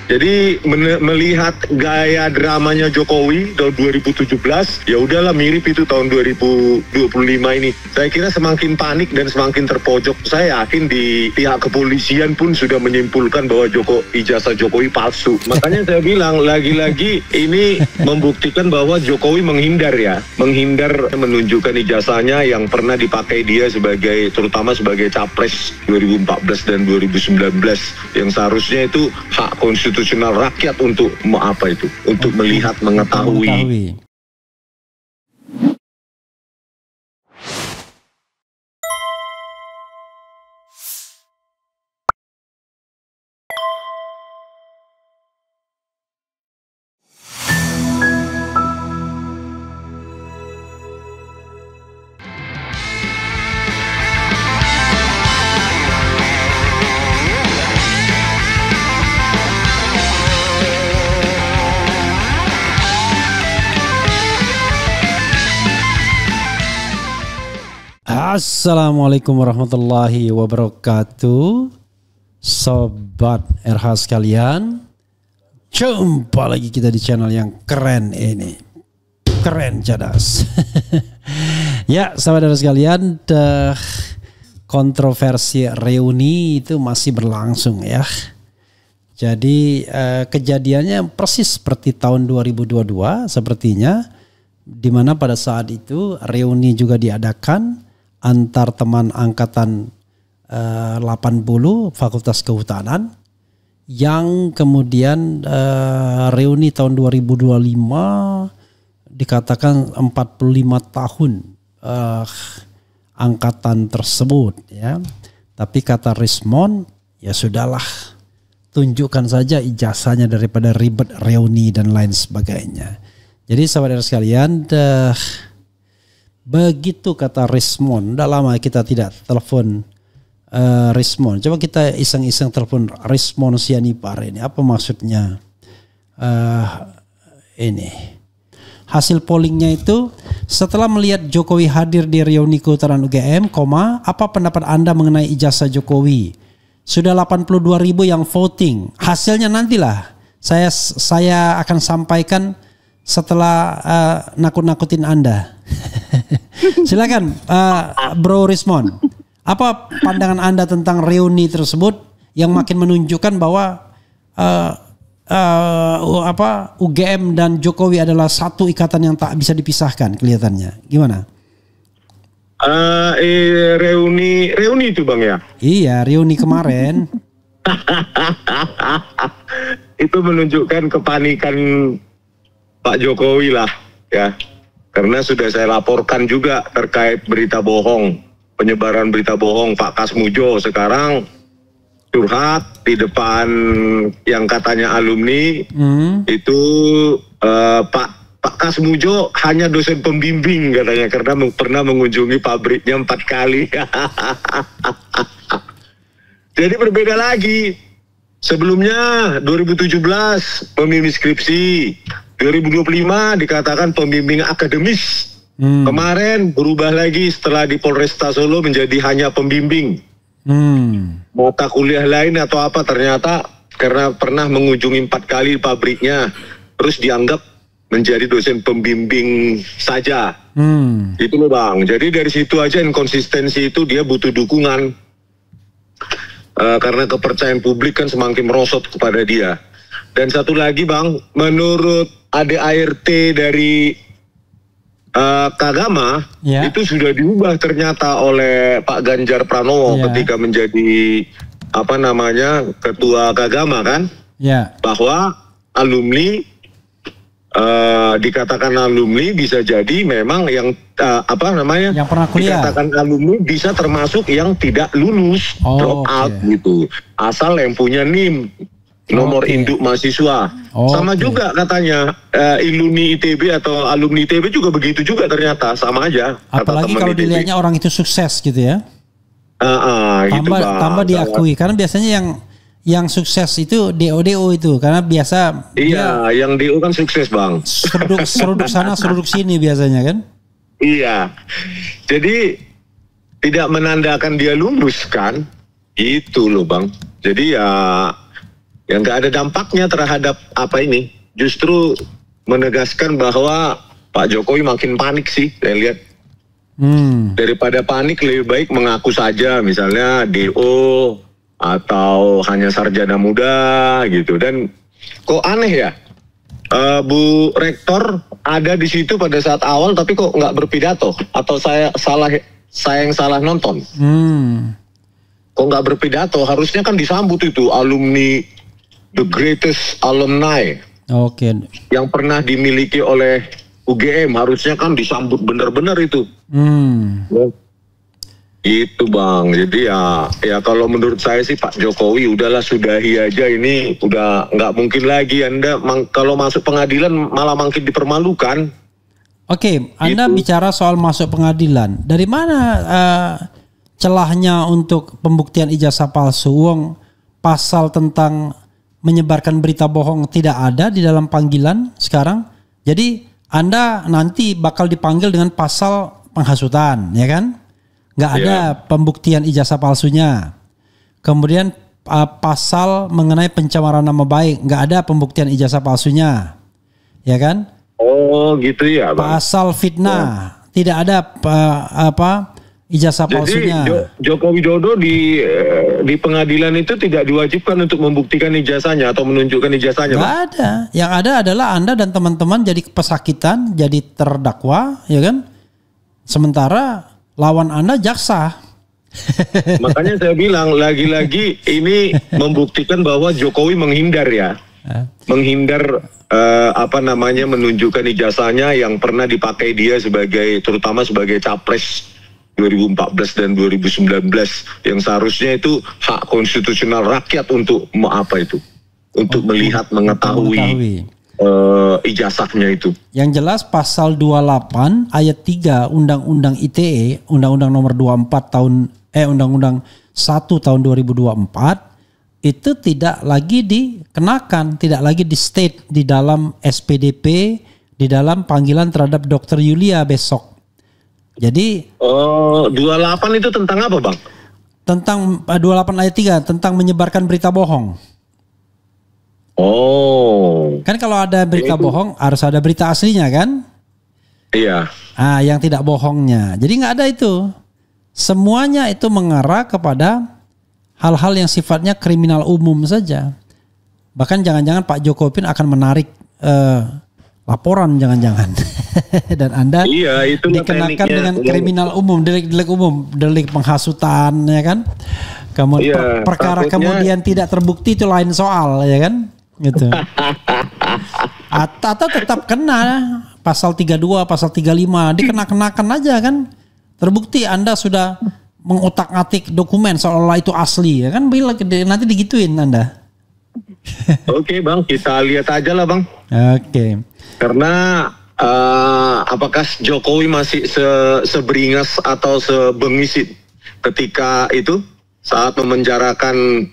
Jadi melihat gaya dramanya Jokowi tahun 2017, ya udahlah mirip itu tahun 2025 ini. Saya kira semakin panik dan semakin terpojok. Saya yakin di pihak kepolisian pun sudah menyimpulkan bahwa ijazah Jokowi palsu. Makanya saya bilang lagi-lagi ini membuktikan bahwa Jokowi menghindar menunjukkan ijazahnya yang pernah dipakai dia terutama sebagai capres 2014 dan 2019 yang seharusnya itu hak konstitusional rakyat untuk melihat, mengetahui. Assalamualaikum warahmatullahi wabarakatuh. Sobat RH sekalian, jumpa lagi kita di channel yang keren ini. Keren cadas. Ya sahabat RH sekalian, kontroversi reuni itu masih berlangsung ya. Jadi kejadiannya persis seperti tahun 2022 sepertinya, dimana pada saat itu reuni juga diadakan antar teman angkatan 80 Fakultas Kehutanan yang kemudian reuni tahun 2025 dikatakan 45 tahun angkatan tersebut ya. Tapi kata Rismon, ya sudahlah, tunjukkan saja ijazahnya daripada ribet reuni dan lain sebagainya. Jadi sahabat sekalian, begitu kata Rismon. Udah lama kita tidak telepon Rismon. Coba kita iseng-iseng telepon Rismon Sianipar ini. Apa maksudnya? Ini hasil pollingnya itu, setelah melihat Jokowi hadir di reuni kehutanan UGM, apa pendapat Anda mengenai ijazah Jokowi? Sudah 82.000 yang voting. Hasilnya nantilah saya akan sampaikan setelah nakut-nakutin Anda. Silakan Bro Rismon, apa pandangan Anda tentang reuni tersebut yang makin menunjukkan bahwa UGM dan Jokowi adalah satu ikatan yang tak bisa dipisahkan kelihatannya. Gimana? Reuni itu Bang ya? Iya, reuni kemarin. Itu menunjukkan kepanikan Pak Jokowi lah ya. Karena sudah saya laporkan juga terkait berita bohong, penyebaran berita bohong. Pak Kasmujo sekarang curhat di depan yang katanya alumni. Itu Pak Kasmujo hanya dosen pembimbing katanya, karena pernah mengunjungi pabriknya 4 kali. Jadi berbeda lagi. Sebelumnya 2017 pembimbing skripsi, 2025 dikatakan pembimbing akademis. Kemarin berubah lagi setelah di Polresta Solo menjadi hanya pembimbing. Mata kuliah lain atau apa, ternyata karena pernah mengunjungi 4 kali pabriknya, terus dianggap menjadi dosen pembimbing saja. Itu loh Bang. Jadi dari situ aja inkonsistensi itu dia butuh dukungan. Karena kepercayaan publik kan semakin merosot kepada dia. Dan satu lagi Bang, menurut ADART dari Kagama, itu sudah diubah ternyata oleh Pak Ganjar Pranowo ketika menjadi ketua Kagama kan, bahwa alumni dikatakan alumni bisa jadi memang yang yang pernah kuliah, dikatakan alumni bisa termasuk yang tidak lulus, drop out gitu, asal yang punya NIM, nomor induk mahasiswa. Sama juga katanya alumni ITB atau alumni ITB juga begitu juga ternyata, sama aja. Apalagi kalau dilihatnya orang itu sukses gitu ya. Gitu, tambah diakui, karena biasanya yang sukses itu DO itu, karena biasa yang DO kan sukses Bang. Seruduk sana seruduk sini biasanya kan. Iya. Jadi tidak menandakan dia lulus kan, itu loh Bang. Jadi ya yang nggak ada dampaknya terhadap apa ini. Justru menegaskan bahwa Pak Jokowi makin panik sih, saya lihat. Daripada panik lebih baik mengaku saja, misalnya DO atau hanya sarjana muda gitu. Dan kok aneh ya, Bu Rektor ada di situ pada saat awal tapi kok nggak berpidato, atau saya yang salah nonton? Kok nggak berpidato? Harusnya kan disambut itu alumni, the greatest alumni yang pernah dimiliki oleh UGM, harusnya kan disambut benar-benar itu. Itu Bang. Jadi ya kalau menurut saya sih Pak Jokowi udahlah, sudahi aja ini, udah nggak mungkin lagi Anda kalau masuk pengadilan malah makin dipermalukan. Oke, Anda Gitu. bicara soal masuk pengadilan. Dari mana celahnya untuk pembuktian ijazah palsu? Wong pasal tentang menyebarkan berita bohong tidak ada di dalam panggilan sekarang. Jadi Anda nanti bakal dipanggil dengan pasal penghasutan, ya kan? Nggak ada pembuktian ijazah palsunya. Kemudian pasal mengenai pencemaran nama baik, nggak ada pembuktian ijazah palsunya, ya kan? Oh gitu ya Bang. Pasal fitnah tidak ada ijazah palsunya. Jadi Joko Widodo di pengadilan itu tidak diwajibkan untuk membuktikan ijazahnya atau menunjukkan ijazahnya, Bang? Nggak ada. Yang ada adalah Anda dan teman-teman jadi pesakitan, jadi terdakwa, ya kan? Sementara lawan Anda jaksa. Makanya saya bilang lagi-lagi ini membuktikan bahwa Jokowi menghindar ya. Menghindar menunjukkan ijazahnya yang pernah dipakai dia terutama sebagai capres 2014 dan 2019 yang seharusnya itu hak konstitusional rakyat untuk melihat, mengetahui ijazahnya itu. Yang jelas pasal 28 ayat 3 Undang-Undang ITE, Undang-Undang nomor Undang-Undang 1 tahun 2024 itu tidak lagi dikenakan, tidak lagi di state di dalam SPDP, di dalam panggilan terhadap Dr. Yulia besok. Jadi 28 itu tentang apa, Bang? Tentang 28 ayat 3 tentang menyebarkan berita bohong. Oh. Kan kalau ada berita bohong harus ada berita aslinya kan? Iya. Yang tidak bohongnya. Jadi nggak ada itu. Semuanya itu mengarah kepada hal-hal yang sifatnya kriminal umum saja. Bahkan jangan-jangan Pak Jokowi akan menarik laporan jangan-jangan. Dan Anda dikenakan dengan kriminal umum, delik umum, delik penghasutan, ya kan? Kemudian perkara kemudian tidak terbukti itu lain soal, ya kan? Gitu. Atau tetap kena pasal 32, pasal 35, dikenakan aja kan? Terbukti Anda sudah mengutak-atik dokumen seolah itu asli, ya kan? Bila nanti digituin Anda. Oke, Bang, kita lihat aja lah, Bang. Oke. Karena apakah Jokowi masih seberingas atau sebengis ketika itu saat memenjarakan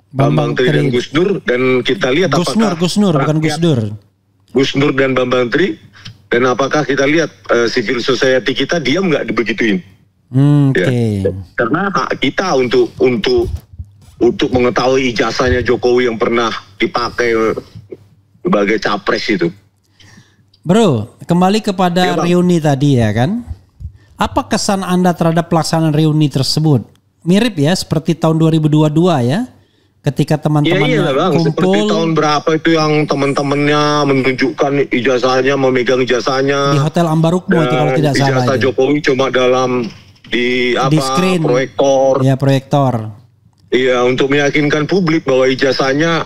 Bambang Tri dan Gus Dur, dan kita lihat Gus Nur bukan Gus Dur. Gus Nur dan Bambang Tri, dan apakah kita lihat civil society kita diam nggak dibegituin? Ya. Karena hak kita untuk mengetahui ijazahnya Jokowi yang pernah dipakai sebagai capres itu. Bro, kembali kepada reuni tadi ya kan. Apa kesan Anda terhadap pelaksanaan reuni tersebut? Mirip ya seperti tahun 2022 ya. Ketika teman-temannya kumpul. Seperti tahun berapa itu yang teman-temannya menunjukkan ijazahnya, memegang ijazahnya. Di Hotel Ambarukmo itu kalau tidak salah. Ijazah Jokowi cuma dalam di screen. Proyektor. Ya, proyektor. Iya, untuk meyakinkan publik bahwa ijazahnya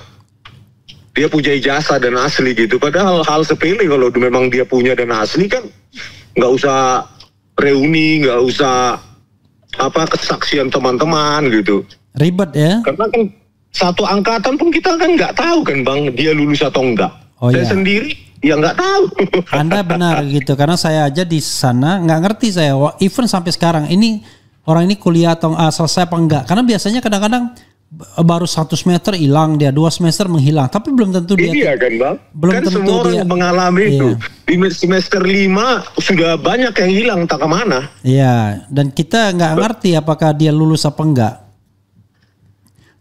dia punya ijazah dan asli gitu. Padahal hal sepele kalau memang dia punya dan asli kan nggak usah reuni, nggak usah kesaksian teman-teman gitu. Ribet ya? Karena kan satu angkatan pun kita kan nggak tahu kan Bang dia lulus atau enggak. Saya sendiri ya nggak tahu. Anda benar gitu, karena saya aja di sana nggak ngerti saya. Even sampai sekarang ini orang ini kuliah atau selesai apa enggak? Karena biasanya kadang-kadang baru 1 semester hilang dia, 2 semester menghilang, tapi belum tentu dia. Iya kan Bang? Belum kan tentu semua orang dia mengalami itu. Di semester 5 sudah banyak yang hilang tak kemana. Iya, dan kita nggak ngerti apakah dia lulus apa enggak.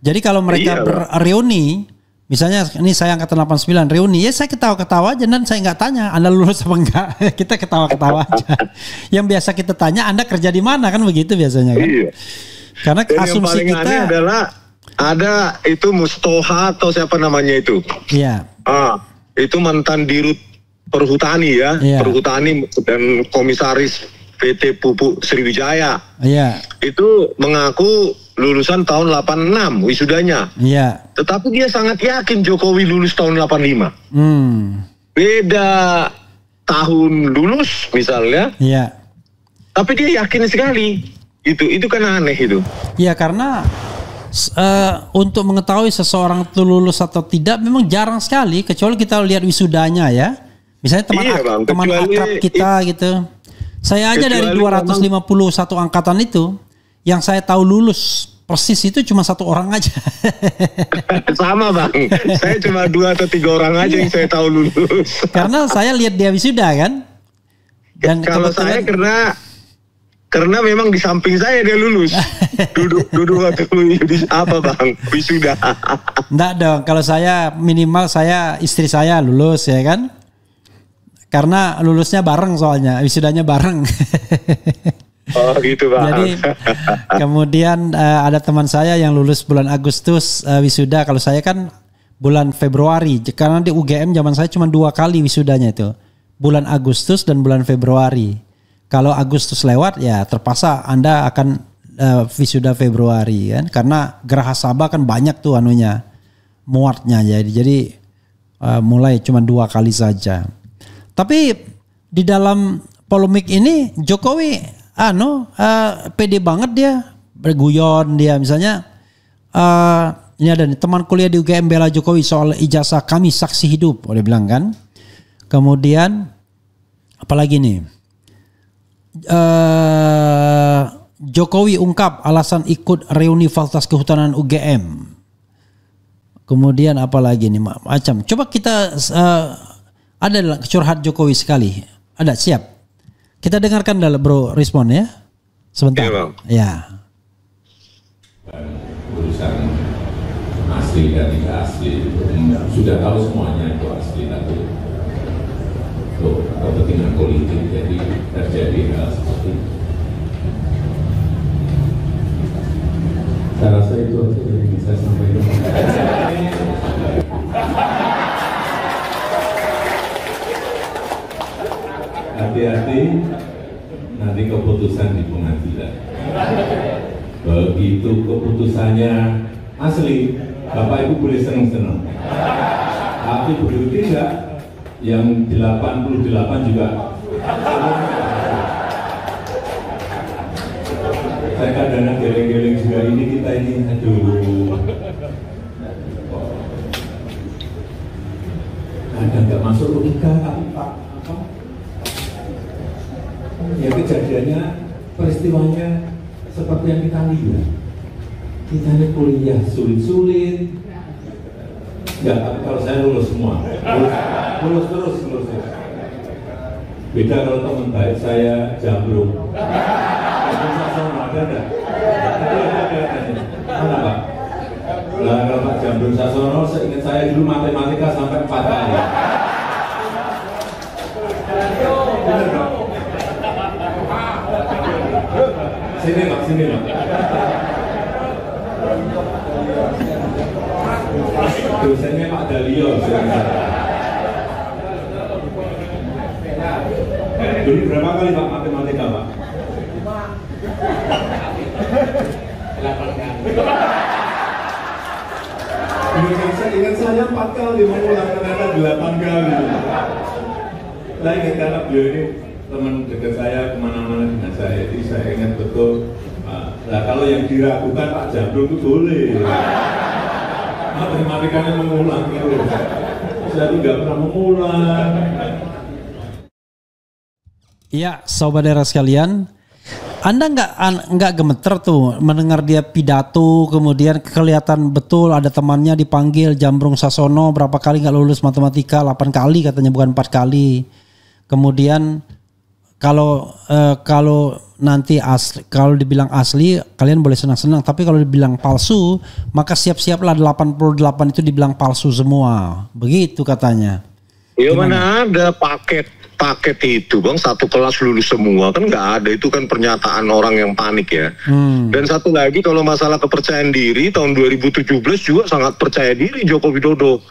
Jadi kalau mereka berreuni, Misalnya ini saya angkatan 89 reuni, ya saya ketawa-ketawa aja dan saya nggak tanya Anda lulus apa enggak. Kita ketawa-ketawa aja. Yang biasa kita tanya Anda kerja di mana kan begitu biasanya kan. Iya. Karena Dan asumsi yang paling kita aneh adalah ada itu Mustoha atau siapa namanya itu. Iya. Itu mantan dirut Perhutani ya. Iya. Perhutani dan komisaris PT Pupuk Sriwijaya. Iya. Itu mengaku lulusan tahun 86 wisudanya. Iya. Tetapi dia sangat yakin Jokowi lulus tahun 85. Beda tahun lulus misalnya. Iya. Tapi dia yakin sekali. Itu kan aneh itu. Iya, karena untuk mengetahui seseorang itu lulus atau tidak memang jarang sekali, kecuali kita lihat wisudanya ya. Misalnya teman akrab kita gitu. Saya aja dari 251 angkatan itu, yang saya tahu lulus persis itu cuma 1 orang aja. Sama Bang, saya cuma 2 atau 3 orang aja yang saya tahu lulus. Karena saya lihat dia wisuda kan. Dan kalau saya karena memang di samping saya dia lulus. duduk waktu apa Bang? Wisuda. Enggak dong, kalau saya minimal istri saya lulus ya kan. Karena lulusnya bareng soalnya, wisudanya bareng. Oh gitu Bang. Jadi kemudian ada teman saya yang lulus bulan Agustus wisuda. Kalau saya kan bulan Februari. Karena di UGM zaman saya cuma 2 kali wisudanya itu. Bulan Agustus dan bulan Februari. Kalau Agustus lewat ya terpaksa Anda akan wisuda Februari kan. Karena Geraha Sabah kan banyak tuh anunya. Muatnya jadi mulai cuma 2 kali saja. Tapi di dalam polemik ini Jokowi pede banget dia, berguyon dia misalnya ini ada nih, teman kuliah di UGM bela Jokowi soal ijazah kami saksi hidup, dia bilang kan. Kemudian apalagi nih, Jokowi ungkap alasan ikut reuni Fakultas Kehutanan UGM. Kemudian apalagi nih macam, coba kita ada curhat Jokowi sekali. Ada, siap. Kita dengarkan dulu bro respon ya. Sebentar. Iya, Bang. Ya. Urusan asli dan tidak asli sudah tahu semuanya itu asli, tapi untuk kepentingan politik jadi terjadi hal seperti itu. Saya rasa itu yang bisa sampaikan. Hati-hati nanti keputusan di pengadilan. Begitu keputusannya asli, Bapak Ibu boleh senang-senang. Tapi begitu tidak, yang 88 juga. Saya kadang-kadang geleng-geleng juga ini kita ini, aduh. Kadang nggak masuk logika, tapi Pak. Ya kejadiannya, peristiwanya seperti yang kita lihat. Kita ini kuliah sulit-sulit. Ya, tapi kalau saya lulus semua. Lulus terus. Beda kalau teman baik saya Jambrung. Ada enggak? Mana Pak? Lah kalau Pak Jambrung Sasono, seingat saya dulu matematika sampai 4 kali. Benar Pak? Sini Pak. Dosennya Pak Dalio. Dulu berapa kali Pak matematika Pak? 8 kali. Indonesia ingat saya 4 kali mengulang, ternyata 8 kali. Saya ingat karena beliau ini teman dekat saya, kemana-mana dengan saya, jadi saya ingat betul. Nah kalau yang diragukan Pak Jambrung itu boleh. Matematikanya mengulang gitu. Saya itu nggak pernah mengulang. Iya, saudara sekalian, Anda nggak gemeter tuh mendengar dia pidato, kemudian kelihatan betul ada temannya dipanggil Jambrung Sasono berapa kali nggak lulus matematika, 8 kali katanya bukan 4 kali. Kemudian kalau nanti asli, kalau dibilang asli kalian boleh senang-senang, tapi kalau dibilang palsu maka siap-siaplah 88 itu dibilang palsu semua. Begitu katanya. Ya mana ada paket itu bang, satu kelas lulus semua, kan nggak ada. Itu kan pernyataan orang yang panik ya. Dan satu lagi kalau masalah kepercayaan diri, tahun 2017 juga sangat percaya diri Joko Widodo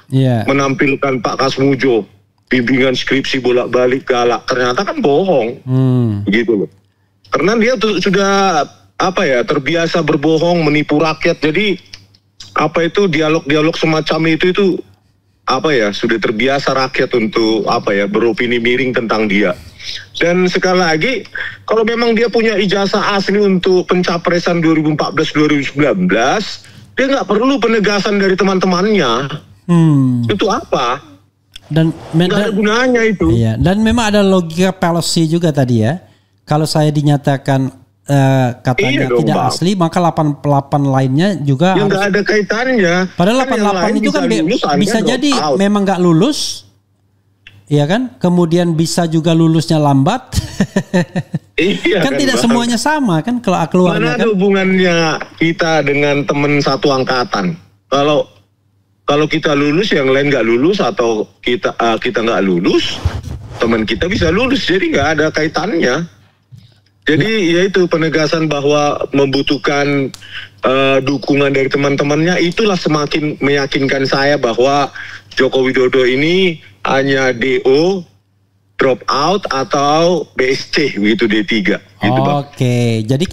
menampilkan Pak Kasmujo bimbingan skripsi bolak-balik galak, ternyata kan bohong gitu loh. Karena dia tuh sudah terbiasa berbohong, menipu rakyat. Jadi dialog-dialog semacam itu sudah terbiasa rakyat untuk beropini miring tentang dia. Dan sekali lagi, kalau memang dia punya ijazah asli untuk pencapresan 2014-2019, dia nggak perlu penegasan dari teman-temannya. Itu apa? Dan nggak ada gunanya itu. Iya, dan memang ada logika fallacy juga tadi ya. Kalau saya dinyatakan katanya tidak asli, maka 88 lainnya juga yang nggak ada kaitannya. Padahal 88 itu kan bisa jadi memang nggak lulus, ya kan? Kemudian bisa juga lulusnya lambat. Iya, kan tidak semuanya sama kan kalau keluarnya. Mana ada hubungannya kita dengan teman satu angkatan? Kalau kita lulus, yang lain nggak lulus, atau kita nggak lulus, teman kita bisa lulus, jadi nggak ada kaitannya. Jadi yaitu penegasan bahwa membutuhkan dukungan dari teman-temannya, itulah semakin meyakinkan saya bahwa Joko Widodo ini hanya DO, drop out, atau BSC begitu, D3 gitu, Oke, jadi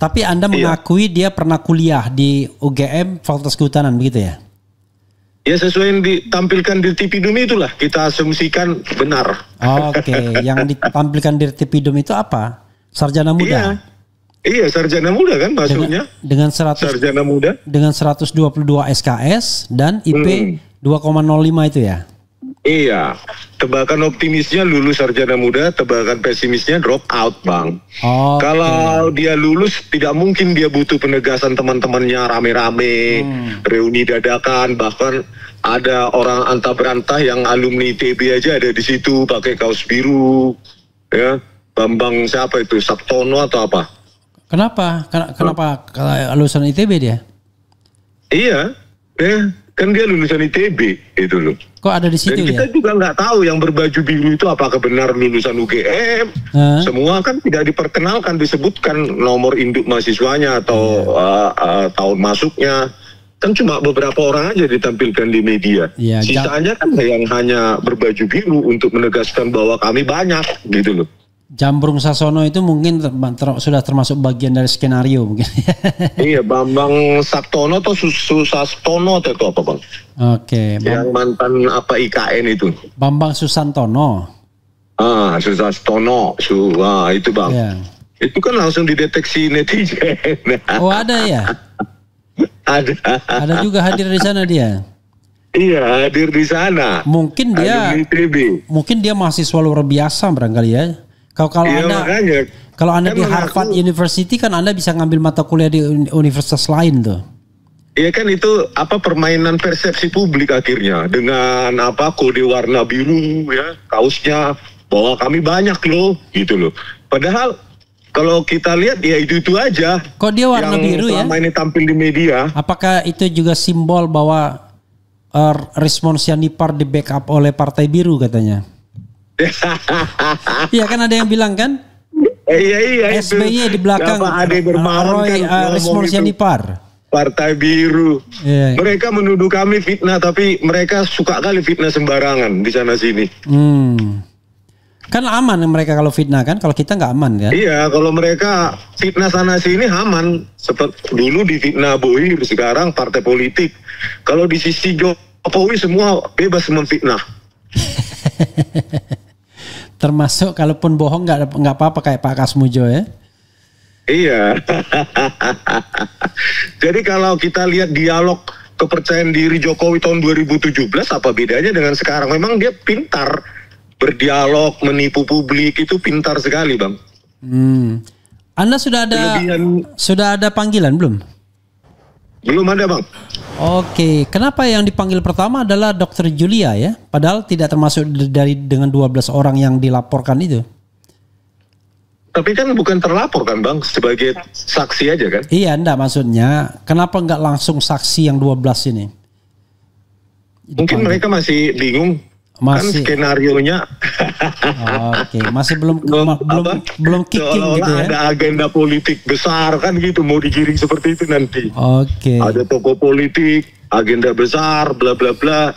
tapi Anda mengakui dia pernah kuliah di UGM Fakultas Kehutanan begitu ya? Ya, sesuai yang ditampilkan di Tipidum itulah kita asumsikan benar. Oke, yang ditampilkan di Tipidum itu apa? Sarjana muda. Iya, sarjana muda kan maksudnya. Dengan 100 sarjana muda dengan 122 SKS dan IP 2,05 itu ya. Iya, tebakan optimisnya lulus sarjana muda, tebakan pesimisnya drop out, Bang. Kalau dia lulus, tidak mungkin dia butuh penegasan teman-temannya rame-rame, reuni dadakan, bahkan ada orang antah berantah yang alumni ITB aja ada di situ pakai kaos biru, ya. Bambang siapa itu, Sabtono atau apa? Kenapa lulusan ITB dia? Iya, kan dia lulusan ITB itu loh. Kok ada di situ ya? Dan kita juga nggak tahu yang berbaju biru itu apakah benar lulusan UGM. Semua kan tidak diperkenalkan, disebutkan nomor induk mahasiswanya atau tahun masuknya. Kan cuma beberapa orang aja ditampilkan di media. Sisanya kan yang hanya berbaju biru untuk menegaskan bahwa kami banyak gitu loh. Jambrung Sasono itu mungkin sudah termasuk bagian dari skenario mungkin. Iya, Bambang Saktono atau Susastono atau itu apa, Bang? Oke. Yang mantan IKN itu. Bambang Susantono. Susastono. Itu, Bang. Yeah. Itu kan langsung dideteksi netizen. Oh, ada ya? Ada juga hadir di sana dia. Iya, hadir di sana. Mungkin dia mahasiswa luar biasa barangkali ya. Kalau Anda di Harvard University kan Anda bisa ngambil mata kuliah di universitas lain tuh. Iya kan, itu permainan persepsi publik akhirnya dengan kode warna biru ya, kaosnya bahwa kami banyak loh gitu loh. Padahal kalau kita lihat ya itu aja. Kok dia warna biru ya? Selama ini tampil di media. Apakah itu juga simbol bahwa Rismon Sianipar di backup oleh Partai Biru katanya? Iya kan, ada yang bilang kan? Iya. SBY di belakang Roy Rismon Sianipar. Partai Biru. Yeah. Mereka menuduh kami fitnah, tapi mereka suka kali fitnah sembarangan di sana sini. Kan aman mereka kalau fitnah kan, kalau kita nggak aman kan? Iya, kalau mereka fitnah sana sini aman. Seperti dulu di fitnah Boy, sekarang partai politik. Kalau di sisi Jokowi semua bebas memfitnah. Termasuk kalaupun bohong nggak apa-apa kayak Pak Kasmujo ya? Iya. Jadi kalau kita lihat dialog kepercayaan diri Jokowi tahun 2017, apa bedanya dengan sekarang? Memang dia pintar berdialog, menipu publik, itu pintar sekali, Bang. Anda sudah ada panggilan belum? Belum ada, Bang. Oke, kenapa yang dipanggil pertama adalah Dr. Julia ya? Padahal tidak termasuk dengan 12 orang yang dilaporkan itu. Tapi kan bukan terlapor kan, Bang, sebagai saksi aja kan? Iya, enggak, maksudnya kenapa enggak langsung saksi yang 12 ini? Mungkin mereka masih bingung. Kan skenarionya. Oke, masih belum kicking gitu ya. Ada agenda politik besar kan gitu, mau digiring seperti itu nanti. Oke. Ada tokoh politik, agenda besar, bla bla bla.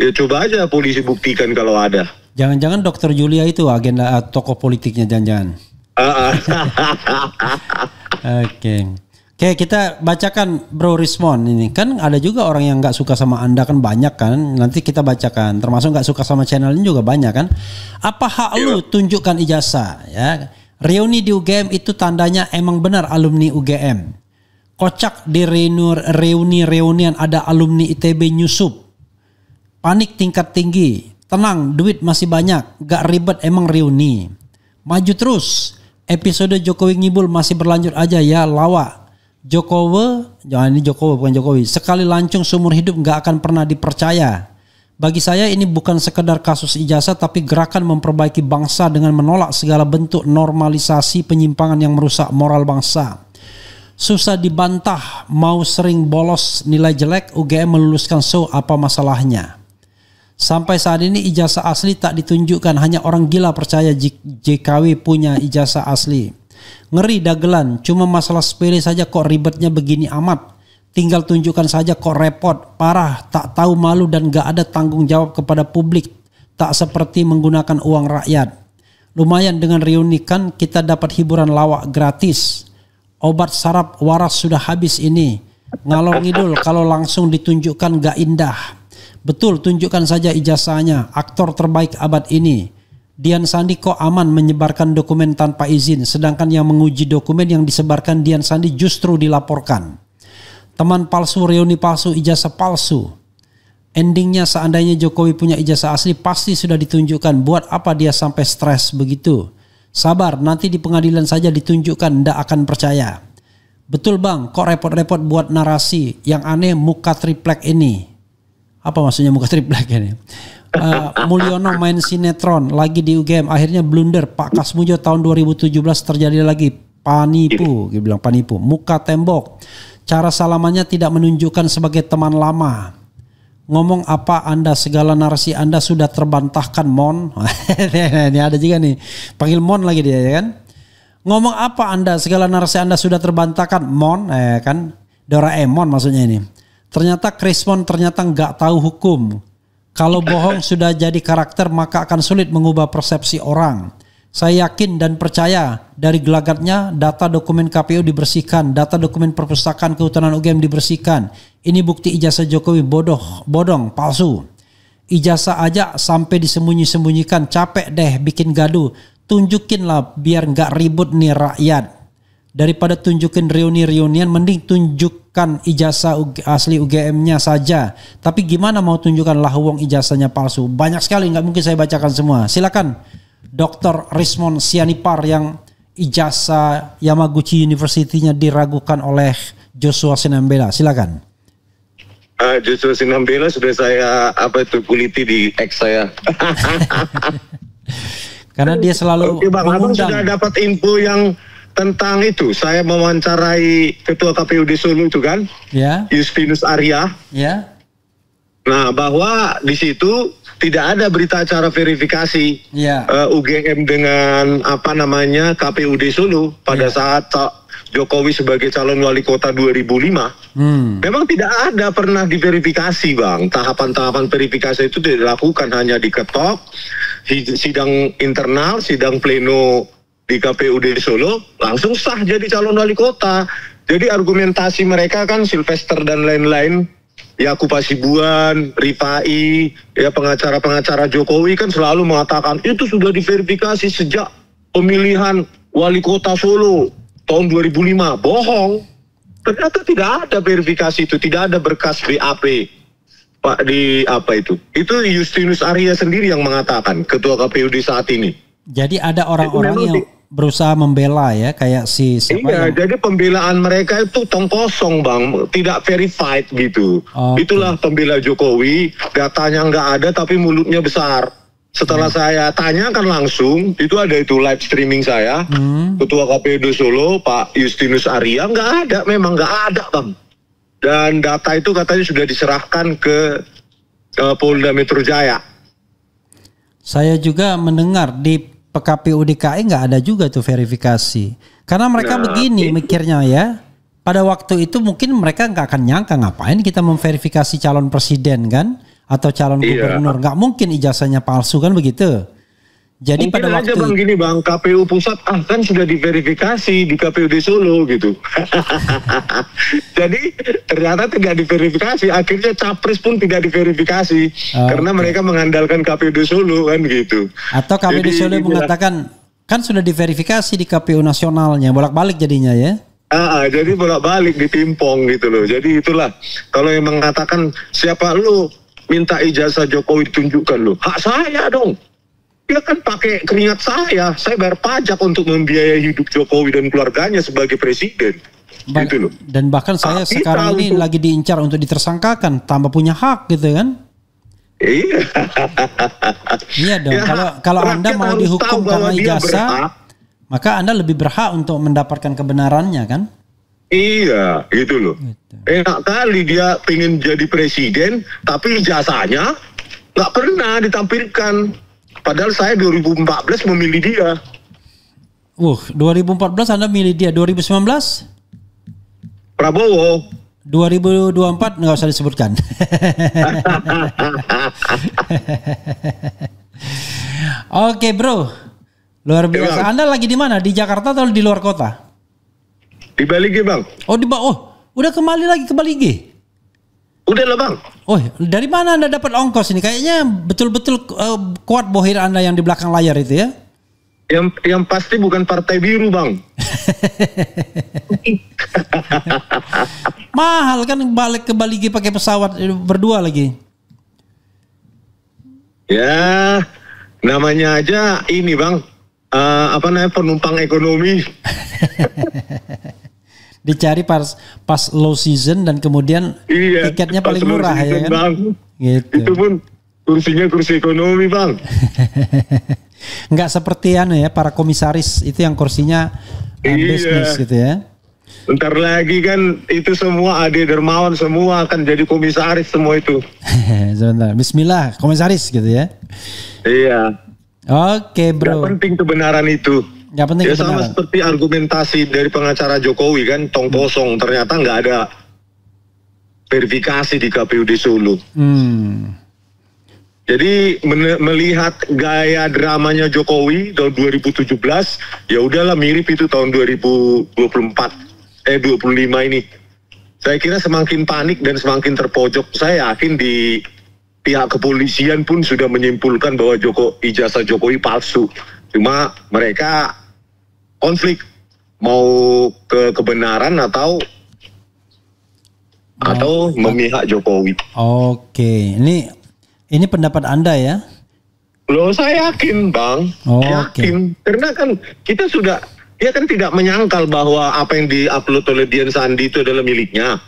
Ya coba aja polisi buktikan kalau ada. Jangan-jangan Dr. Julia itu agenda tokoh politiknya, jangan-jangan. Oke, kita bacakan Bro Rismon ini. Kan ada juga orang yang nggak suka sama Anda kan, banyak kan. Nanti kita bacakan. Termasuk nggak suka sama channel ini juga banyak kan. Apa hak lu tunjukkan ijazah ya? Reuni di UGM itu tandanya emang benar alumni UGM. Kocak di reunian ada alumni ITB nyusup. Panik tingkat tinggi. Tenang, duit masih banyak. Gak ribet emang reuni. Maju terus. Episode Jokowi ngibul masih berlanjut aja ya, lawak. Jangan ini Jokowi bukan Jokowi. Sekali lancung seumur hidup gak akan pernah dipercaya. Bagi saya ini bukan sekedar kasus ijazah, tapi gerakan memperbaiki bangsa dengan menolak segala bentuk normalisasi penyimpangan yang merusak moral bangsa. Susah dibantah, mau sering bolos nilai jelek, UGM meluluskan, so apa masalahnya? Sampai saat ini ijazah asli tak ditunjukkan, hanya orang gila percaya JKW punya ijazah asli. Ngeri dagelan, cuma masalah sepele saja kok ribetnya begini amat. Tinggal tunjukkan saja kok repot, parah, tak tahu malu dan gak ada tanggung jawab kepada publik. Tak seperti menggunakan uang rakyat. Lumayan dengan reuni kan kita dapat hiburan lawak gratis. Obat saraf waras sudah habis ini. Ngalor ngidul kalau langsung ditunjukkan gak indah. Betul, tunjukkan saja ijazahnya. Aktor terbaik abad ini. Dian Sandi kok aman menyebarkan dokumen tanpa izin, sedangkan yang menguji dokumen yang disebarkan Dian Sandi justru dilaporkan. Teman palsu, reuni palsu, ijazah palsu. Endingnya seandainya Jokowi punya ijazah asli pasti sudah ditunjukkan. Buat apa dia sampai stres begitu? Sabar, nanti di pengadilan saja ditunjukkan, ndak akan percaya. Betul bang, kok repot-repot buat narasi. Yang aneh muka triplek ini. Apa maksudnya muka triplek ini? Mulyono main sinetron lagi di UGM, akhirnya blunder. Pak Kasmujo tahun 2017 terjadi lagi panipu, dia bilang panipu. Muka tembok, cara salamannya tidak menunjukkan sebagai teman lama. Ngomong apa Anda, segala narasi Anda sudah terbantahkan Mon. Ini ada juga nih, panggil Mon lagi dia ya kan. Ngomong apa Anda, segala narasi Anda sudah terbantahkan Mon, kan Doraemon maksudnya ini. Ternyata Krismon ternyata nggak tahu hukum. Kalau bohong sudah jadi karakter maka akan sulit mengubah persepsi orang. Saya yakin dan percaya dari gelagatnya data dokumen KPU dibersihkan, data dokumen perpustakaan kehutanan UGM dibersihkan. Ini bukti ijazah Jokowi bodong, palsu. Ijazah aja sampai disembunyi-sembunyikan, capek deh bikin gaduh. Tunjukin lah biar nggak ribut nih rakyat. Daripada tunjukin reuni-reunian, mending tunjukkan ijazah asli UGM-nya saja. Tapi gimana mau tunjukkan lah uang ijazahnya palsu? Banyak sekali, nggak mungkin saya bacakan semua. Silakan Dr. Rismon Sianipar yang ijazah Yamaguchi University-nya diragukan oleh Joshua Sinambela. Silakan. Joshua Sinambela sudah saya kuliti di X saya. Karena dia selalu Bang, Abang sudah dapat info yang tentang itu. Saya mewawancarai Ketua KPUD Solo itu kan, ya. Justinus Arya. Ya. Nah, bahwa di situ tidak ada berita acara verifikasi UGM dengan KPUD Solo pada saat Jokowi sebagai calon wali kota 2005. Memang tidak ada pernah diverifikasi, Bang. Tahapan-tahapan verifikasi itu dilakukan, hanya diketok, sidang internal, sidang pleno di KPUD Solo, langsung sah jadi calon wali kota. Jadi argumentasi mereka kan Sylvester dan lain-lain, Yakub Hasibuan, Rifai, ya pengacara-pengacara Jokowi kan selalu mengatakan itu sudah diverifikasi sejak pemilihan wali kota Solo tahun 2005. Bohong. Ternyata tidak ada verifikasi itu, tidak ada berkas BAP. Pak di itu? Itu Justinus Arya sendiri yang mengatakan, Ketua KPUD saat ini. Jadi ada orang-orang yang berusaha membela ya, kayak si siapa Iya, yang... jadi pembelaan mereka itu tong kosong bang, tidak verified gitu. Oke. Itulah pembela Jokowi, datanya nggak ada tapi mulutnya besar. Setelah saya tanyakan langsung, itu ada itu live streaming saya, Ketua KPUD Solo Pak Justinus Arya, nggak ada, memang nggak ada bang. Dan data itu katanya sudah diserahkan ke Polda Metro Jaya. Saya juga mendengar di PKPU DKI nggak ada juga tuh verifikasi. Karena mereka begini mikirnya ya. Pada waktu itu mungkin mereka nggak akan nyangka ngapain kita memverifikasi calon presiden kan, atau calon gubernur. Nggak mungkin ijazahnya palsu kan begitu. Jadi Mungkin pada aja waktu bang gini bang, KPU pusat kan sudah diverifikasi di KPUD Solo gitu. Jadi ternyata tidak diverifikasi, akhirnya capres pun tidak diverifikasi karena mereka mengandalkan KPUD Solo kan gitu. Atau KPUD Solo mengatakan kan sudah diverifikasi di KPU nasionalnya, bolak-balik jadinya ya. Jadi bolak-balik ditimpong gitu loh. Jadi itulah kalau yang mengatakan siapa lu minta ijazah Jokowi ditunjukkan lo, hak saya dong. Dia kan pakai keringat saya bayar pajak untuk membiayai hidup Jokowi dan keluarganya sebagai presiden. Gitu loh. Dan bahkan saya sekarang ini lagi diincar untuk ditersangkakan, tambah punya hak gitu kan? Iya. Iya dong. Ya, kalau Anda mau dihukum karena ijazah, maka Anda lebih berhak untuk mendapatkan kebenarannya kan? Iya, gitu loh. Gitu. Enak kali dia pengen jadi presiden, tapi ijazahnya nggak pernah ditampilkan. Padahal saya 2014 memilih dia. 2014 Anda milih dia. 2019? Prabowo. 2024 nggak usah disebutkan. Oke bro, luar biasa. Anda lagi di mana? Di Jakarta atau di luar kota? Di Bali bang. Udah kembali lagi ke Bali. Udah lah bang. Oh, dari mana Anda dapat ongkos ini? Kayaknya betul-betul kuat bohir Anda yang di belakang layar itu ya? Yang pasti bukan partai biru bang. Mahal kan balik ke Bali pakai pesawat berdua lagi. Ya, namanya aja ini bang. Penumpang ekonomi. Dicari pas low season dan kemudian tiketnya paling murah ya kan? Bang. Gitu. Itu pun kursinya kursi ekonomi bang. Nggak seperti para komisaris itu yang kursinya bisnis gitu ya. Bentar lagi kan itu semua Ade Dermawan semua akan jadi komisaris semua itu. Sebentar, bismillah komisaris gitu ya. Iya. Oke bro. Gak penting kebenaran itu. Gak penting kebenaran. Sama seperti argumentasi dari pengacara Jokowi kan, tong kosong, ternyata nggak ada verifikasi di KPUD Solo. Jadi melihat gaya dramanya Jokowi tahun 2017, ya udahlah mirip itu tahun 2025 ini. Saya kira semakin panik dan semakin terpojok. Saya yakin di pihak kepolisian pun sudah menyimpulkan bahwa ijazah Jokowi palsu. Cuma mereka konflik mau ke kebenaran atau memihak Jokowi. Oke, ini pendapat Anda ya? Loh, saya yakin bang, yakin. Karena kan kita dia kan tidak menyangkal bahwa apa yang diupload oleh Dian Sandi itu adalah miliknya,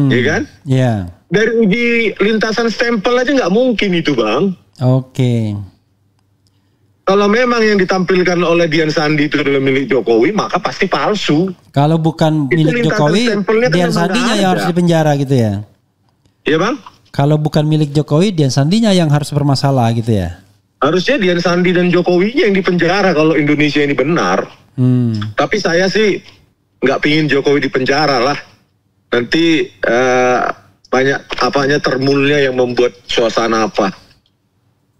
ya kan? Iya. Dari uji lintasan stempel aja nggak mungkin itu bang. Oke. Kalau memang yang ditampilkan oleh Dian Sandi itu adalah milik Jokowi, maka pasti palsu. Kalau bukan milik Jokowi, Dian Sandinya yang harus dipenjara gitu ya? Iya bang? Kalau bukan milik Jokowi, Dian Sandinya yang harus bermasalah gitu ya? Harusnya Dian Sandi dan Jokowinya yang dipenjara kalau Indonesia ini benar. Tapi saya sih nggak pingin Jokowi dipenjara lah. Nanti banyak termulnya yang membuat suasana apa.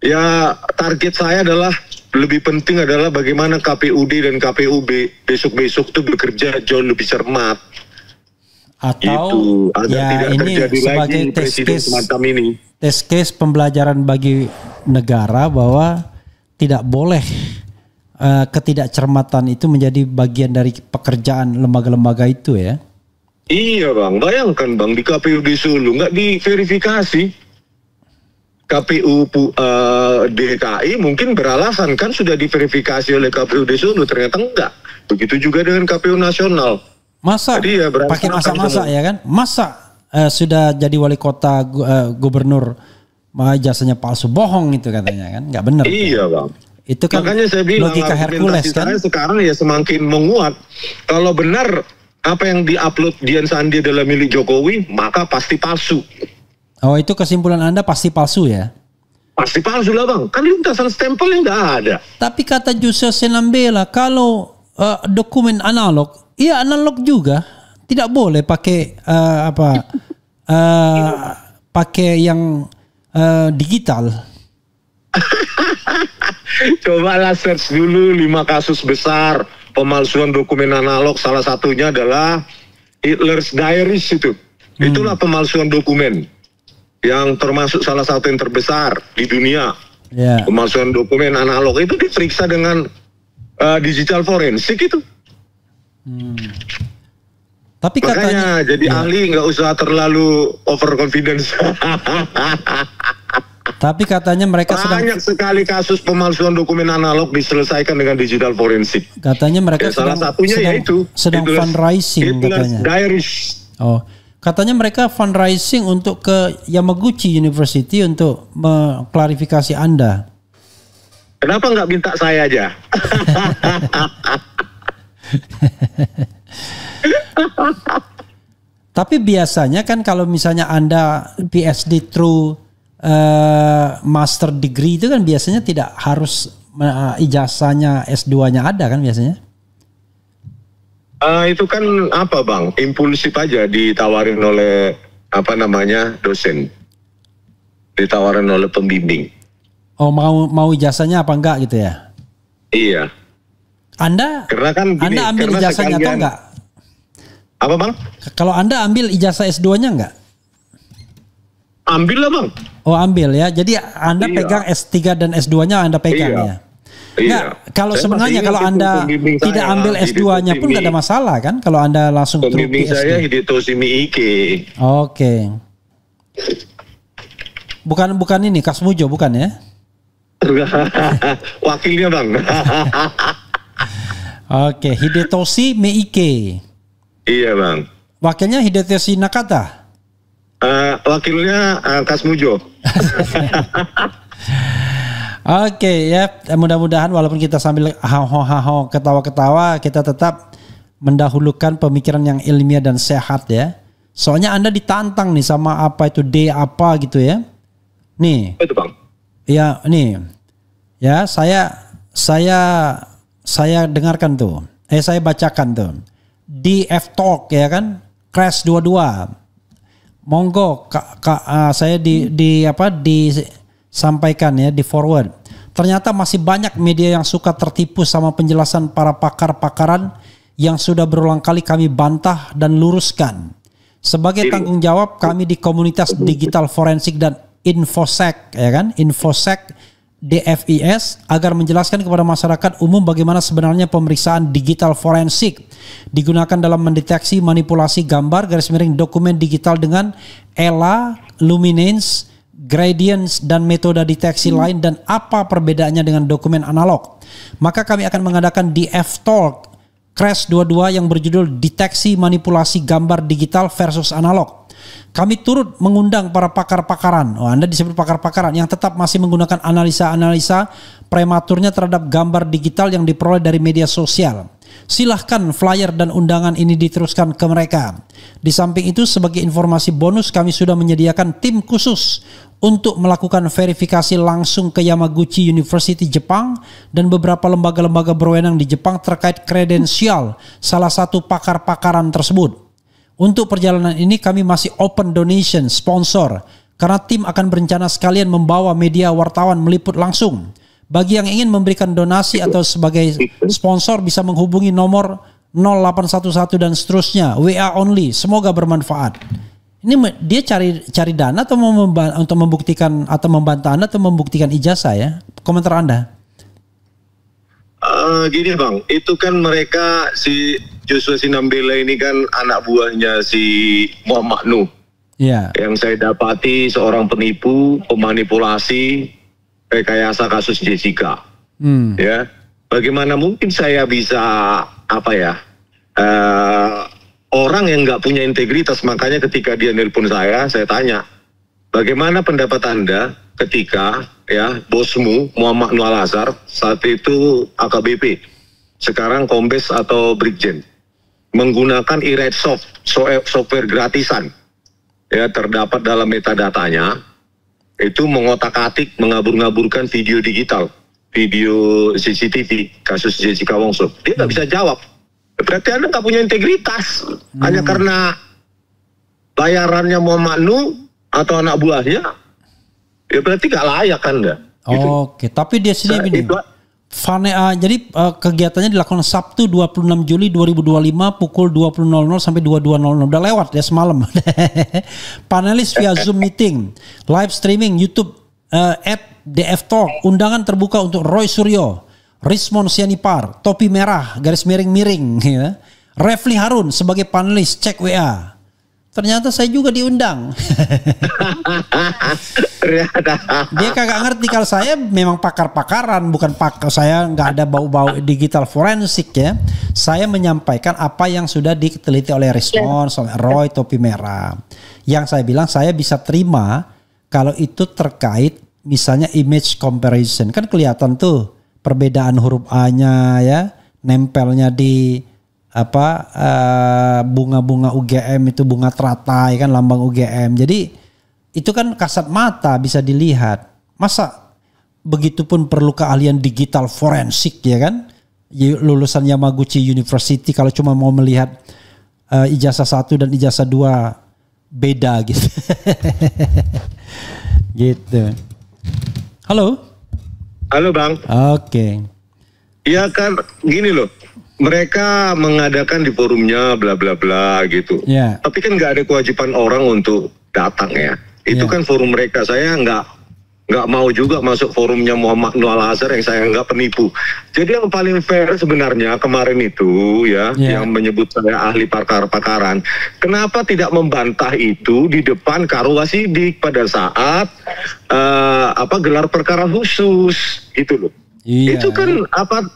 Ya target saya adalah lebih penting adalah bagaimana KPUD dan KPUB besok-besok tuh bekerja jauh lebih cermat. Atau tidak ini sebagai test case pembelajaran bagi negara bahwa tidak boleh ketidakcermatan itu menjadi bagian dari pekerjaan lembaga-lembaga itu ya. Iya bang, bayangkan bang di KPUD Solo nggak diverifikasi. DKI mungkin beralasan kan sudah diverifikasi oleh KPUD Solo, ternyata enggak. Begitu juga dengan KPU nasional. Masa ya pakai masa-masa ya kan? Masa sudah jadi wali kota gubernur ijazahnya palsu, bohong itu katanya kan? Nggak benar. Iya bang. Itu kan makanya saya bilang logika Hercules kan? Sekarang ya semakin menguat. Kalau benar apa yang diupload Dian Sandi adalah milik Jokowi, maka pasti palsu. Oh, itu kesimpulan Anda pasti palsu ya? Pasti palsu lah bang. Kan lintasan stempelnya nggak ada. Tapi kata Jose Senambela, kalau dokumen analog, iya analog juga. Tidak boleh pakai pakai yang digital. Cobalah search dulu 5 kasus besar pemalsuan dokumen analog. Salah satunya adalah Hitler's Diaries itu. Itulah pemalsuan dokumen yang termasuk salah satu yang terbesar di dunia. Yeah. Pemalsuan dokumen analog itu diperiksa dengan digital forensik itu. Tapi makanya katanya, jadi ahli nggak usah terlalu overconfidence. Tapi katanya mereka banyak sekali kasus pemalsuan dokumen analog diselesaikan dengan digital forensik. Katanya mereka salah satunya yaitu sedang fundraising katanya. Diaries. Oh, katanya mereka fundraising untuk ke Yamaguchi University untuk mengklarifikasi Anda. Kenapa nggak minta saya aja? Tapi biasanya kan kalau misalnya Anda PhD through master degree itu kan biasanya tidak harus ijazahnya S2-nya ada kan biasanya? Itu kan apa bang, impulsif aja ditawarin oleh dosen, ditawarin oleh pembimbing. Oh, mau ijazahnya apa enggak gitu ya? Iya. Anda ambil ijazahnya atau enggak? Apa bang? Kalau Anda ambil ijazah S2-nya enggak? Ambil lah bang. Oh ambil ya, jadi Anda pegang S3 dan S2-nya Anda pegang ya? Enggak, kalau sebenarnya kalau Anda tidak ambil S2-nya pun enggak ada masalah kan? Kalau Anda langsung through PhD. Pembimbing saya Hidetoshi Miike. Oke. Bukan ini Kas Mujo bukan ya? Wakilnya bang. Oke, Hidetoshi Miike. Iya bang. Wakilnya Hidetoshi Nakata. Wakilnya Kas Mujo. Oke ya, mudah-mudahan walaupun kita sambil haho ketawa-ketawa, kita tetap mendahulukan pemikiran yang ilmiah dan sehat ya. Soalnya Anda ditantang nih sama apa itu D apa gitu ya. Nih. Itu bang. Ya nih. Ya saya dengarkan tuh. Saya bacakan tuh. Di F-Talk ya kan. Crash 22. Monggo saya disampaikan ya, di forward. Ternyata masih banyak media yang suka tertipu sama penjelasan para pakar-pakaran yang sudah berulang kali kami bantah dan luruskan. Sebagai tanggung jawab kami di komunitas digital forensik dan Infosec ya kan, Infosec DFIS agar menjelaskan kepada masyarakat umum bagaimana sebenarnya pemeriksaan digital forensik digunakan dalam mendeteksi manipulasi gambar _dokumen digital dengan ELA, luminance, gradients dan metode deteksi lain dan apa perbedaannya dengan dokumen analog. Maka kami akan mengadakan di F-Talk Crash 22 yang berjudul Deteksi Manipulasi Gambar Digital versus Analog. Kami turut mengundang para pakar-pakaran, Anda disebut pakar-pakaran, yang tetap masih menggunakan analisa-analisa prematurnya terhadap gambar digital yang diperoleh dari media sosial. Silahkan flyer dan undangan ini diteruskan ke mereka. Di samping itu, sebagai informasi bonus, kami sudah menyediakan tim khusus untuk melakukan verifikasi langsung ke Yamaguchi University Jepang dan beberapa lembaga-lembaga berwenang di Jepang terkait kredensial salah satu pakar-pakaran tersebut. Untuk perjalanan ini kami masih open donation sponsor karena tim akan berencana sekalian membawa media wartawan meliput langsung. Bagi yang ingin memberikan donasi atau sebagai sponsor bisa menghubungi nomor 0811 dan seterusnya, WA only. Semoga bermanfaat. Ini dia cari dana atau mau untuk membuktikan atau membantah Anda atau membuktikan ijazah ya? Komentar Anda. Gini bang, itu kan mereka si Joshua Sinambela ini kan anak buahnya si Muhammad Nuh. Ya. Yang saya dapati seorang penipu, pemanipulasi, rekayasa kasus Jessica. Ya, bagaimana mungkin saya bisa orang yang nggak punya integritas. Makanya ketika dia nelpon saya tanya, bagaimana pendapat Anda ketika ya bosmu Muhammad Nur Al-Azhar saat itu AKBP, sekarang Kombes atau Brigjen, menggunakan e-Redsoft, software gratisan, ya, terdapat dalam metadatanya itu mengotak-atik, mengabur-ngaburkan video digital, video CCTV kasus Jessica Wongso. Dia nggak bisa jawab. Berarti Anda nggak punya integritas. Hanya karena bayarannya Muhammad Nur atau anak buahnya, ya berarti nggak layak Anda. Gitu. Oke, tapi dia sini begini. Jadi kegiatannya dilakukan Sabtu 26 Juli 2025 pukul 20.00 sampai 22.00. Udah lewat ya semalam. Panelis via Zoom meeting, live streaming YouTube, app DF Talk, undangan terbuka untuk Roy Suryo, Rismon Sianipar, topi merah, garis miring-miring, ya. Refli Harun sebagai panelis, cek WA. Ternyata saya juga diundang. Dia kagak ngerti kalau saya memang pakar-pakaran, bukan saya nggak ada bau-bau digital forensik ya. Saya menyampaikan apa yang sudah diteliti oleh Rismon, oleh Roy, topi merah. Yang saya bilang saya bisa terima kalau itu terkait misalnya image comparison, kan kelihatan tuh perbedaan huruf A-nya ya, nempelnya di bunga-bunga UGM itu, bunga teratai kan lambang UGM. Jadi itu kan kasat mata bisa dilihat. Masa begitupun perlu keahlian digital forensik ya kan? Lulusan Yamaguchi University kalau cuma mau melihat ijazah 1 dan ijazah 2 beda gitu. Gitu. Halo? Halo Bang. Oke. Ya kan gini loh. Mereka mengadakan di forumnya bla bla bla gitu. Yeah. Tapi kan nggak ada kewajiban orang untuk datang ya. Itu kan forum mereka. Saya nggak mau juga masuk forumnya Muhammad Nur Al-Azhar yang saya nggak penipu. Jadi yang paling fair sebenarnya kemarin itu ya, yang menyebut saya ahli pakar-pakaran. Kenapa tidak membantah itu di depan Karo Wasidik pada saat gelar perkara khusus gitu loh. Iya. Itu kan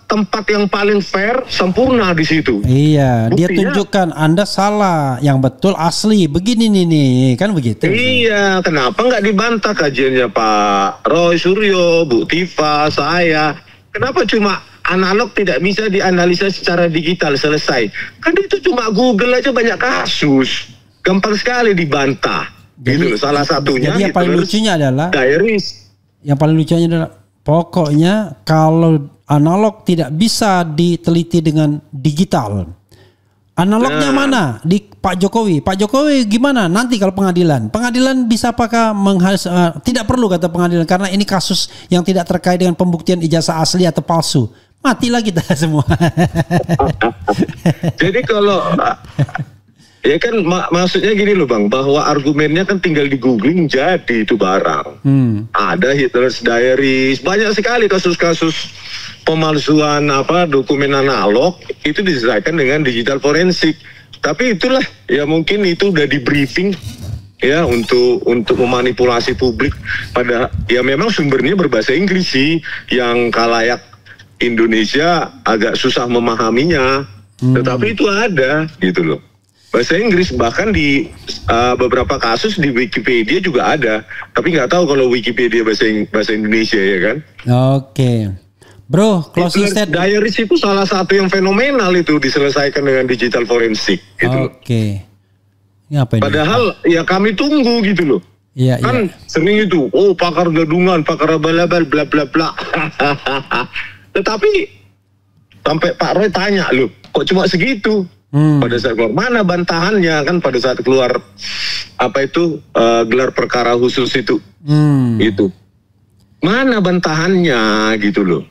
tempat yang paling fair, sempurna di situ. Iya, buktinya, dia tunjukkan Anda salah, yang betul asli. Begini nih, kan begitu. Iya, kenapa nggak dibantah kajiannya Pak Roy Suryo, Bu Tifa, saya? Kenapa cuma analog tidak bisa dianalisa secara digital selesai? Kan itu cuma Google aja banyak kasus, gampang sekali dibantah. Jadi, gitu. Salah satunya. Jadi yang paling lucunya adalah diaries. Yang paling lucunya adalah pokoknya kalau analog tidak bisa diteliti dengan digital. Analognya mana? Di Pak Jokowi. Pak Jokowi gimana? Nanti kalau pengadilan. Pengadilan bisa apakah tidak perlu kata pengadilan karena ini kasus yang tidak terkait dengan pembuktian ijazah asli atau palsu. Matilah kita semua. Jadi kalau ya kan maksudnya gini loh Bang, bahwa argumennya kan tinggal di googling jadi itu barang. Ada Hitler's Diaries, banyak sekali kasus-kasus pemalsuan dokumen analog itu diselesaikan dengan digital forensik. Tapi itulah ya mungkin itu udah di briefing ya untuk memanipulasi publik pada ya memang sumbernya berbahasa Inggris sih yang khalayak Indonesia agak susah memahaminya. Tetapi itu ada gitu loh. Bahasa Inggris, bahkan di beberapa kasus di Wikipedia juga ada, tapi nggak tahu kalau Wikipedia bahasa Indonesia ya kan? Oke, bro, closing statement. Diaries itu salah satu yang fenomenal itu diselesaikan dengan digital forensik. Gitu. Oke. Ini apa ini? Padahal ya kami tunggu gitu loh. Iya, kan sering itu, pakar gadungan, pakar abal-abal, bla bla bla. Tetapi sampai Pak Roy tanya loh, kok cuma segitu? Pada saat keluar mana bantahannya kan pada saat keluar gelar perkara khusus itu gitu mana bantahannya gitu loh.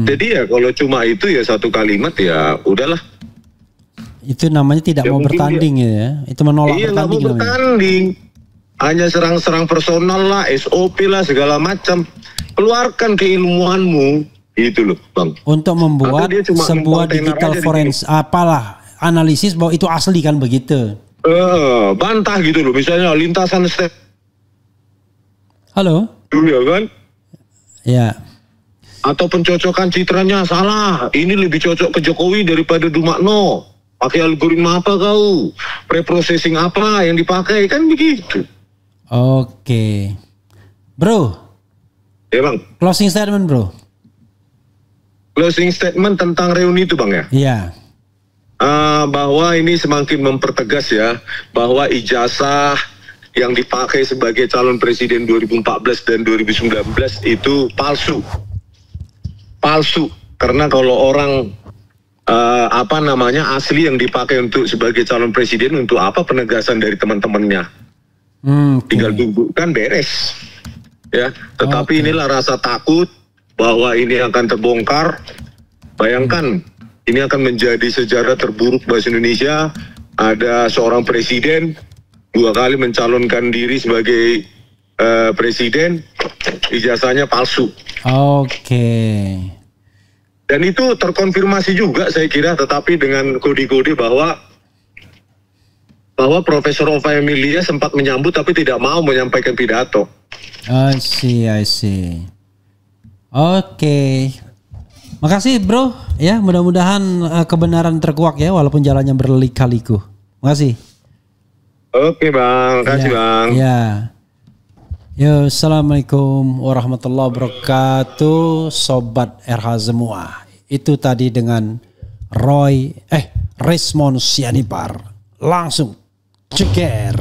Jadi ya kalau cuma itu ya satu kalimat ya udahlah, itu namanya tidak mau bertanding ya, itu menolak bertanding. Iya, mau bertanding, hanya serang-serang personal lah, SOP lah segala macam. Keluarkan keilmuanmu gitu loh Bang, untuk membuat sebuah digital forensik analisis bahwa itu asli kan begitu. bantah gitu loh. Misalnya lintasan step Halo? dulu ya kan? Ya. Atau pencocokan citranya salah. Ini lebih cocok ke Jokowi daripada Dumakno. Pakai algoritma apa kau? Preprocessing apa yang dipakai? Kan begitu. Oke. Bro. Ya bang. Closing statement bro. Closing statement tentang reuni itu bang ya? Iya. Bahwa ini semakin mempertegas ya. Bahwa ijazah yang dipakai sebagai calon presiden 2014 dan 2019 itu palsu. Palsu. Karena kalau orang asli yang dipakai untuk sebagai calon presiden untuk apa penegasan dari teman-temannya? Tinggal tunggu kan beres. Ya, tetapi inilah rasa takut bahwa ini akan terbongkar. Bayangkan ini akan menjadi sejarah terburuk bahasa Indonesia. Ada seorang presiden 2 kali mencalonkan diri sebagai presiden, ijazahnya palsu. Dan itu terkonfirmasi juga saya kira, tetapi dengan kode-kode bahwa Profesor Ova Emilia sempat menyambut tapi tidak mau menyampaikan pidato. I see. Oke. Makasih bro, ya mudah-mudahan kebenaran terkuak ya walaupun jalannya berliku-liku. Makasih. Oke bang, kasih bang. Ya. Yo, assalamualaikum warahmatullahi wabarakatuh, sobat RH semua. Itu tadi dengan Resmond Sianipar. Langsung ceker.